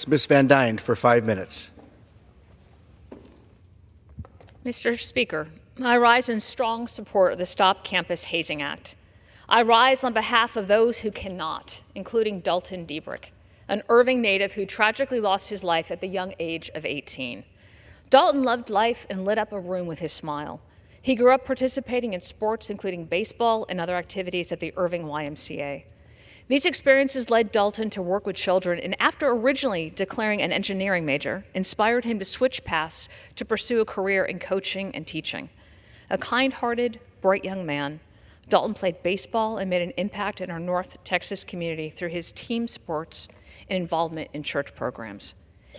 Ms. Van Duyne for 5 minutes. Mr. Speaker, I rise in strong support of the Stop Campus Hazing Act. I rise on behalf of those who cannot, including Dalton Debrick, an Irving native who tragically lost his life at the young age of 18. Dalton loved life and lit up a room with his smile. He grew up participating in sports, including baseball and other activities at the Irving YMCA. These experiences led Dalton to work with children, and after originally declaring an engineering major, inspired him to switch paths to pursue a career in coaching and teaching. A kind-hearted, bright young man, Dalton played baseball and made an impact in our North Texas community through his team sports and involvement in church programs.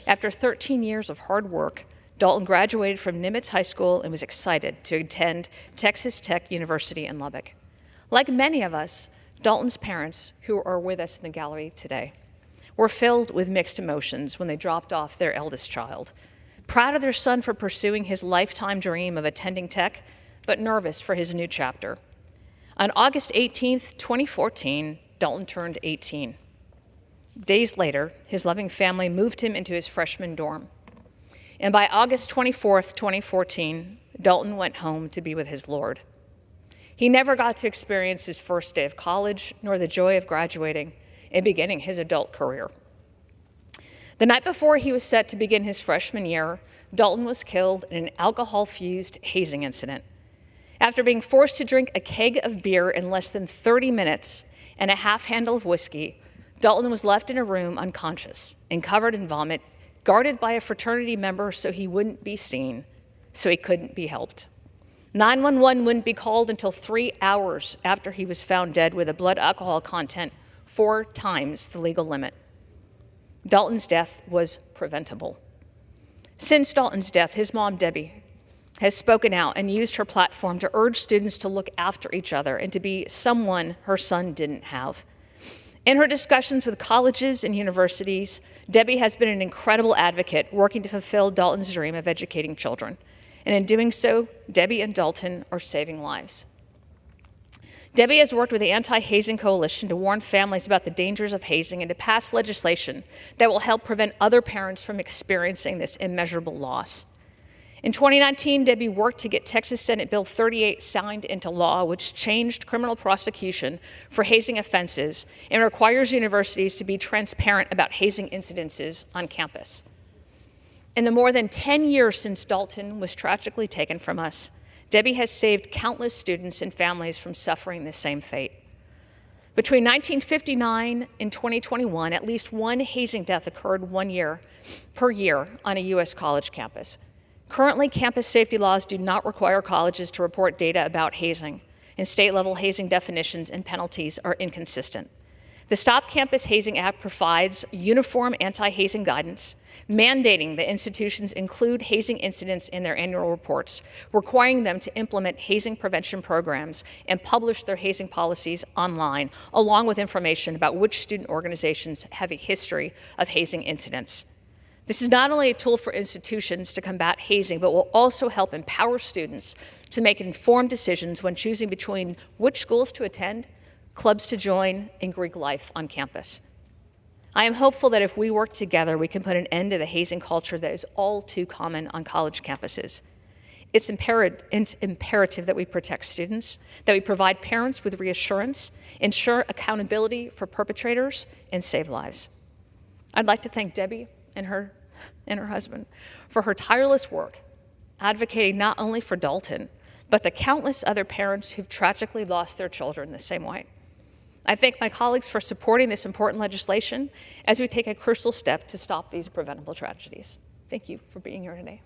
After 13 years of hard work, Dalton graduated from Nimitz High School and was excited to attend Texas Tech University in Lubbock. Like many of us, Dalton's parents, who are with us in the gallery today, were filled with mixed emotions when they dropped off their eldest child, proud of their son for pursuing his lifetime dream of attending Tech, but nervous for his new chapter. On August 18, 2014, Dalton turned 18. Days later, his loving family moved him into his freshman dorm. And by August 24, 2014, Dalton went home to be with his Lord. He never got to experience his first day of college, nor the joy of graduating and beginning his adult career. The night before he was set to begin his freshman year, Dalton was killed in an alcohol-fused hazing incident. After being forced to drink a keg of beer in less than 30 minutes and a half-handle of whiskey, Dalton was left in a room unconscious and covered in vomit, guarded by a fraternity member so he wouldn't be seen, so he couldn't be helped. 911 wouldn't be called until 3 hours after he was found dead with a blood alcohol content 4 times the legal limit. Dalton's death was preventable. Since Dalton's death, his mom, Debbie, has spoken out and used her platform to urge students to look after each other and to be someone her son didn't have. In her discussions with colleges and universities, Debbie has been an incredible advocate working to fulfill Dalton's dream of educating children. And in doing so, Debbie and Dalton are saving lives. Debbie has worked with the Anti-Hazing Coalition to warn families about the dangers of hazing and to pass legislation that will help prevent other parents from experiencing this immeasurable loss. In 2019, Debbie worked to get Texas Senate Bill 38 signed into law, which changed criminal prosecution for hazing offenses and requires universities to be transparent about hazing incidences on campus. In the more than 10 years since Dalton was tragically taken from us, Debbie has saved countless students and families from suffering the same fate. Between 1959 and 2021, at least one hazing death occurred per year on a U.S. college campus. Currently, campus safety laws do not require colleges to report data about hazing, and state-level hazing definitions and penalties are inconsistent. The Stop Campus Hazing Act provides uniform anti-hazing guidance, mandating that institutions include hazing incidents in their annual reports, requiring them to implement hazing prevention programs and publish their hazing policies online, along with information about which student organizations have a history of hazing incidents. This is not only a tool for institutions to combat hazing, but will also help empower students to make informed decisions when choosing between which schools to attend, clubs to join, and Greek life on campus. I am hopeful that if we work together, we can put an end to the hazing culture that is all too common on college campuses. It's imperative that we protect students, that we provide parents with reassurance, ensure accountability for perpetrators, and save lives. I'd like to thank Debbie and her husband for her tireless work, advocating not only for Dalton, but the countless other parents who've tragically lost their children the same way. I thank my colleagues for supporting this important legislation as we take a crucial step to stop these preventable tragedies. Thank you for being here today.